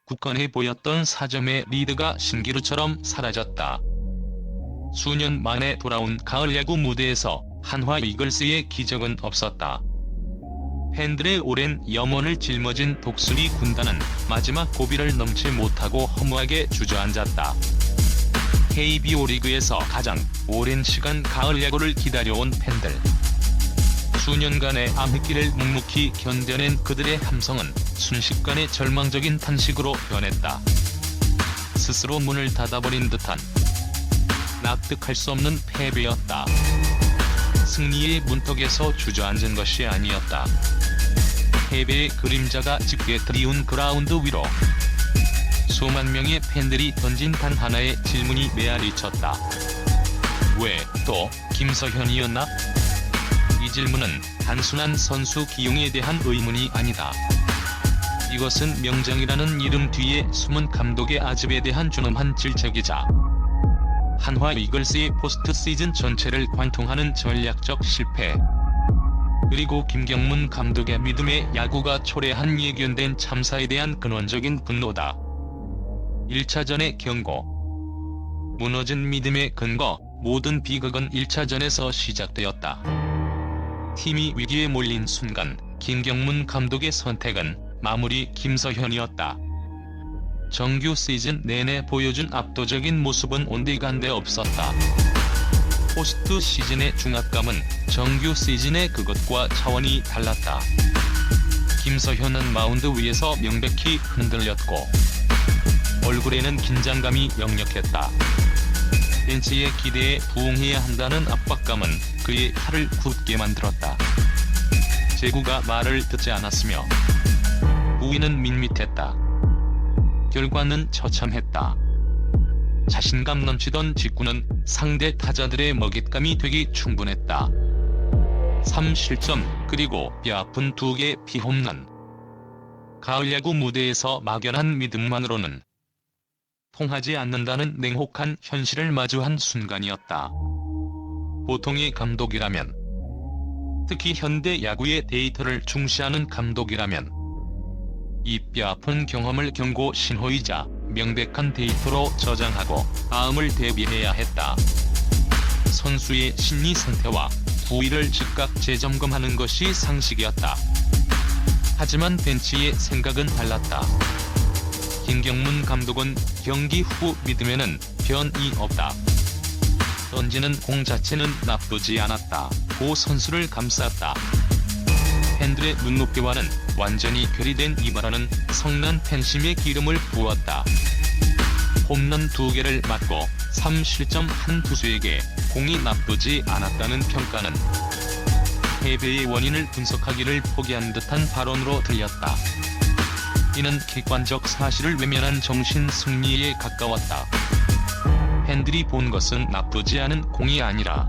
굳건해 보였던 4점의 리드가 신기루처럼 사라졌다. 수년 만에 돌아온 가을 야구 무대에서 한화 이글스의 기적은 없었다. 팬들의 오랜 염원을 짊어진 독수리 군단은 마지막 고비를 넘지 못하고 허무하게 주저앉았다. KBO 리그에서 가장 오랜 시간 가을 야구를 기다려온 팬들. 수년간의 암흑기를 묵묵히 견뎌낸 그들의 함성은 순식간에 절망적인 탄식으로 변했다. 스스로 문을 닫아버린 듯한 납득할 수 없는 패배였다. 승리의 문턱에서 주저앉은 것이 아니었다. 패배의 그림자가 짙게 드리운 그라운드 위로 수만 명의 팬들이 던진 단 하나의 질문이 메아리쳤다. 왜 또 김서현이었나? 이 질문은 단순한 선수 기용에 대한 의문이 아니다. 이것은 명장이라는 이름 뒤에 숨은 감독의 아집에 대한 준엄한 질책이자 한화 이글스의 포스트 시즌 전체를 관통하는 전략적 실패, 그리고 김경문 감독의 믿음의 야구가 초래한 예견된 참사에 대한 근원적인 분노다. 1차전의 경고. 무너진 믿음의 근거. 모든 비극은 1차전에서 시작되었다. 팀이 위기에 몰린 순간 김경문 감독의 선택은 마무리 김서현이었다. 정규 시즌 내내 보여준 압도적인 모습은 온데간데 없었다. 포스트 시즌의 중압감은 정규 시즌의 그것과 차원이 달랐다. 김서현은 마운드 위에서 명백히 흔들렸고 얼굴에는 긴장감이 역력했다. 벤치의 기대에 부응해야 한다는 압박감은 그의 팔을 굳게 만들었다. 제구가 말을 듣지 않았으며 부위는 밋밋했다. 결과는 처참했다. 자신감 넘치던 직구는 상대 타자들의 먹잇감이 되기 충분했다. 3실점 그리고 뼈아픈 2개 피홈런. 가을 야구 무대에서 막연한 믿음만으로는 통하지 않는다는 냉혹한 현실을 마주한 순간이었다. 보통의 감독이라면, 특히 현대 야구의 데이터를 중시하는 감독이라면 이 뼈아픈 경험을 경고 신호이자 명백한 데이터로 저장하고 다음을 대비해야 했다. 선수의 심리 상태와 부위를 즉각 재점검하는 것이 상식이었다. 하지만 벤치의 생각은 달랐다. 김경문 감독은 경기 후 믿음에는 변이 없다. 던지는 공 자체는 나쁘지 않았다. 고 선수를 감쌌다. 팬들의 눈높이와는 완전히 괴리된 이바라는 성난 팬심의 기름을 부었다. 홈런 2개를 맞고 3실점 한 투수에게 공이 나쁘지 않았다는 평가는 패배의 원인을 분석하기를 포기한 듯한 발언으로 들렸다. 이는 객관적 사실을 외면한 정신 승리에 가까웠다. 팬들이 본 것은 나쁘지 않은 공이 아니라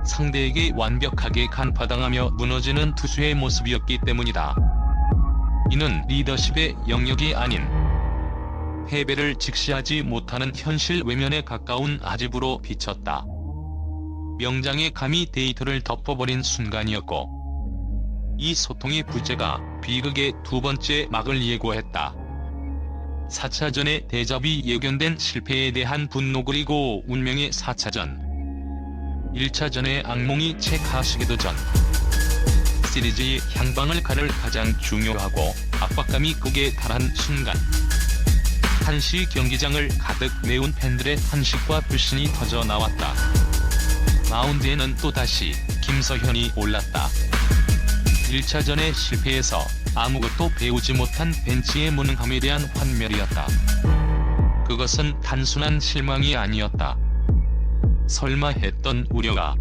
상대에게 완벽하게 간파당하며 무너지는 투수의 모습이었기 때문이다. 이는 리더십의 영역이 아닌 패배를 직시하지 못하는 현실 외면에 가까운 아집으로 비쳤다. 명장의 감히 데이터를 덮어버린 순간이었고 이 소통의 부재가 비극의 두 번째 막을 예고했다. 4차전의 대접이 예견된 실패에 대한 분노 그리고 운명의 4차전. 1차전의 악몽이 채 가시기도 전 시리즈의 향방을 가를 가장 중요하고 압박감이 극에 달한 순간. 한시 경기장을 가득 메운 팬들의 탄식과 불신이 터져 나왔다. 마운드에는 또다시 김서현이 올랐다. 1차전의 실패에서 아무것도 배우지 못한 벤치의 무능함에 대한 환멸이었다. 그것은 단순한 실망이 아니었다. 설마 했던 우려가,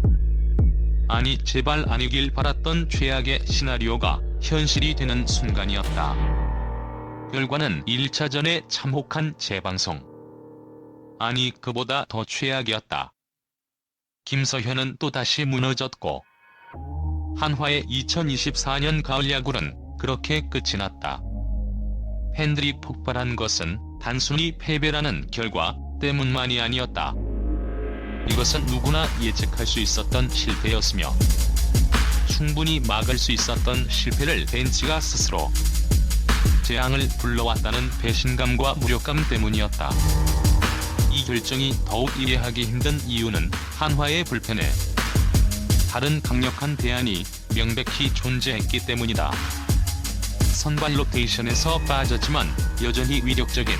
아니 제발 아니길 바랐던 최악의 시나리오가 현실이 되는 순간이었다. 결과는 1차전의 참혹한 재방송. 아니 그보다 더 최악이었다. 김서현은 또다시 무너졌고 한화의 2024년 가을 야구는 그렇게 끝이 났다. 팬들이 폭발한 것은 단순히 패배라는 결과 때문만이 아니었다. 이것은 누구나 예측할 수 있었던 실패였으며 충분히 막을 수 있었던 실패를 벤치가 스스로 재앙을 불러왔다는 배신감과 무력감 때문이었다. 이 결정이 더욱 이해하기 힘든 이유는 한화의 불펜에 다른 강력한 대안이 명백히 존재했기 때문이다. 선발 로테이션에서 빠졌지만 여전히 위력적인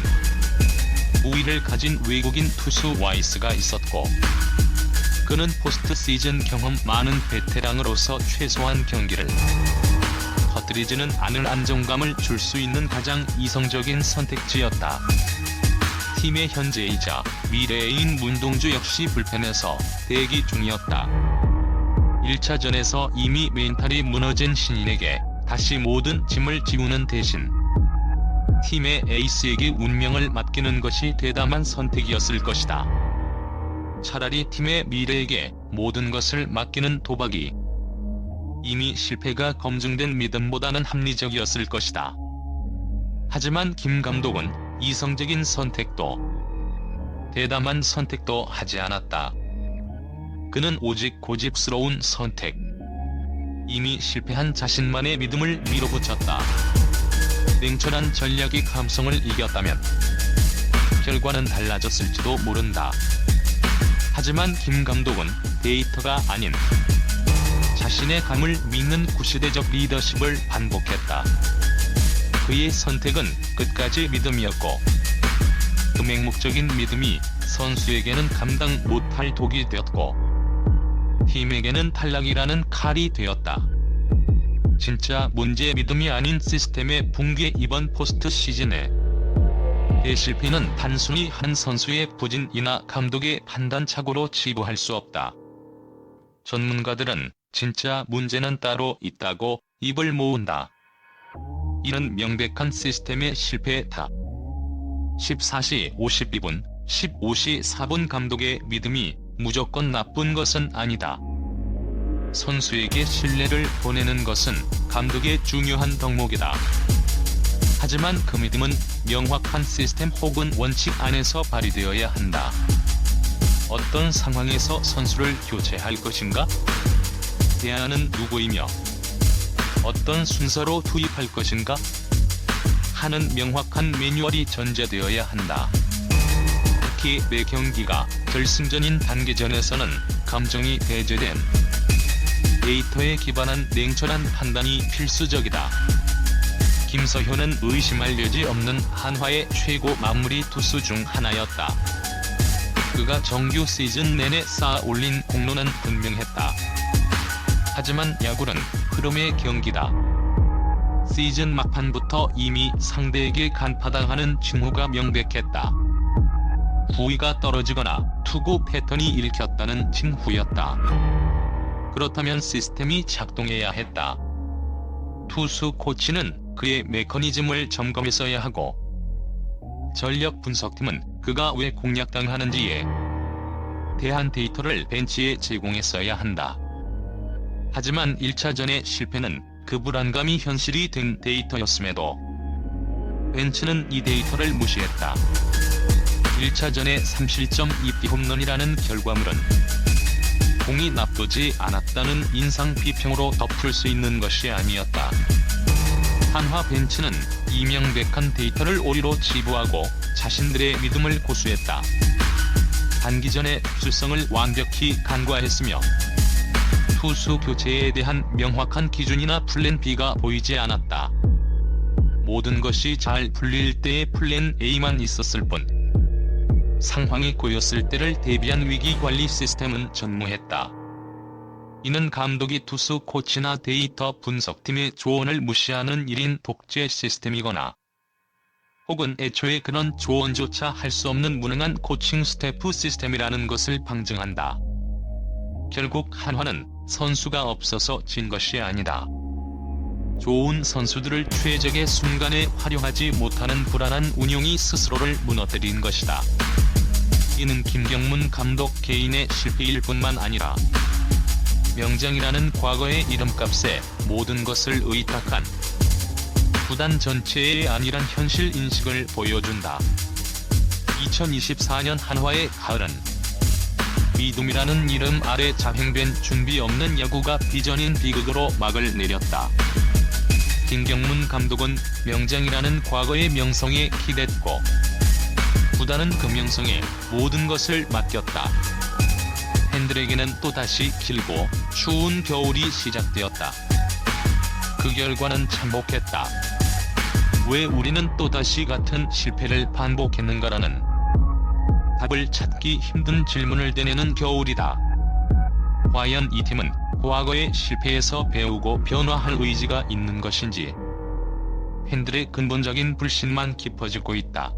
우위를 가진 외국인 투수 와이스가 있었고, 그는 포스트 시즌 경험 많은 베테랑으로서 최소한 경기를 터뜨리지는 않을 안정감을 줄 수 있는 가장 이성적인 선택지였다. 팀의 현재이자 미래인 문동주 역시 불펜에서 대기 중이었다. 1차전에서 이미 멘탈이 무너진 신인에게 다시 모든 짐을 지우는 대신 팀의 에이스에게 운명을 맡기는 것이 대담한 선택이었을 것이다. 차라리 팀의 미래에게 모든 것을 맡기는 도박이 이미 실패가 검증된 믿음보다는 합리적이었을 것이다. 하지만 김 감독은 이성적인 선택도 대담한 선택도 하지 않았다. 그는 오직 고집스러운 선택, 이미 실패한 자신만의 믿음을 밀어붙였다. 냉철한 전략이 감성을 이겼다면 결과는 달라졌을지도 모른다. 하지만 김 감독은 데이터가 아닌 자신의 감을 믿는 구시대적 리더십을 반복했다. 그의 선택은 끝까지 믿음이었고, 그 맹목적인 믿음이 선수에게는 감당 못할 독이 되었고, 팀에게는 탈락이라는 칼이 되었다. 진짜 문제의 믿음이 아닌 시스템의 붕괴. 이번 포스트 시즌에 대실패는 단순히 한 선수의 부진이나 감독의 판단착오로 치부할 수 없다. 전문가들은 진짜 문제는 따로 있다고 입을 모은다. 이는 명백한 시스템의 실패다. 14시 52분, 15시 4분 감독의 믿음이 무조건 나쁜 것은 아니다. 선수에게 신뢰를 보내는 것은 감독의 중요한 덕목이다. 하지만 그 믿음은 명확한 시스템 혹은 원칙 안에서 발휘되어야 한다. 어떤 상황에서 선수를 교체할 것인가? 대안은 누구이며 어떤 순서로 투입할 것인가? 하는 명확한 매뉴얼이 전제되어야 한다. 특히 매 경기가 결승전인 단계전에서는 감정이 배제된 데이터에 기반한 냉철한 판단이 필수적이다. 김서현은 의심할 여지 없는 한화의 최고 마무리 투수 중 하나였다. 그가 정규 시즌 내내 쌓아 올린 공로는 분명했다. 하지만 야구는 흐름의 경기다. 시즌 막판부터 이미 상대에게 간파당하는 징후가 명백했다. 부위가 떨어지거나 투구 패턴이 읽혔다는 징후였다. 그렇다면 시스템이 작동해야 했다. 투수 코치는 그의 메커니즘을 점검했어야 하고, 전력 분석팀은 그가 왜 공략당하는지에 대한 데이터를 벤치에 제공했어야 한다. 하지만 1차전의 실패는 그 불안감이 현실이 된 데이터였음에도 벤치는 이 데이터를 무시했다. 1차전의 3실점 2피 홈런이라는 결과물은 공이 나쁘지 않았다는 인상 비평으로 덮을 수 있는 것이 아니었다. 한화 벤치는 이명백한 데이터를 오리로 치부하고 자신들의 믿음을 고수했다. 단기전의 투수성을 완벽히 간과했으며 투수 교체에 대한 명확한 기준이나 플랜 B가 보이지 않았다. 모든 것이 잘 풀릴 때의 플랜 A만 있었을 뿐, 상황이 꼬였을 때를 대비한 위기관리 시스템은 전무했다. 이는 감독이 투수 코치나 데이터 분석팀의 조언을 무시하는 1인 독재 시스템이거나 혹은 애초에 그런 조언조차 할 수 없는 무능한 코칭 스태프 시스템이라는 것을 방증한다. 결국 한화는 선수가 없어서 진 것이 아니다. 좋은 선수들을 최적의 순간에 활용하지 못하는 불안한 운용이 스스로를 무너뜨린 것이다. 이는 김경문 감독 개인의 실패일 뿐만 아니라 명장이라는 과거의 이름값에 모든 것을 의탁한 구단 전체의 안일한 현실 인식을 보여준다. 2024년 한화의 가을은 믿음이라는 이름 아래 자행된 준비 없는 야구가 비전인 비극으로 막을 내렸다. 김경문 감독은 명장이라는 과거의 명성에 기댔고 구단은 그 명성에 모든 것을 맡겼다. 팬들에게는 또다시 길고 추운 겨울이 시작되었다. 그 결과는 참혹했다. 왜 우리는 또다시 같은 실패를 반복했는가라는 답을 찾기 힘든 질문을 대내는 겨울이다. 과연 이 팀은 과거의 실패에서 배우고 변화할 의지가 있는 것인지 팬들의 근본적인 불신만 깊어지고 있다.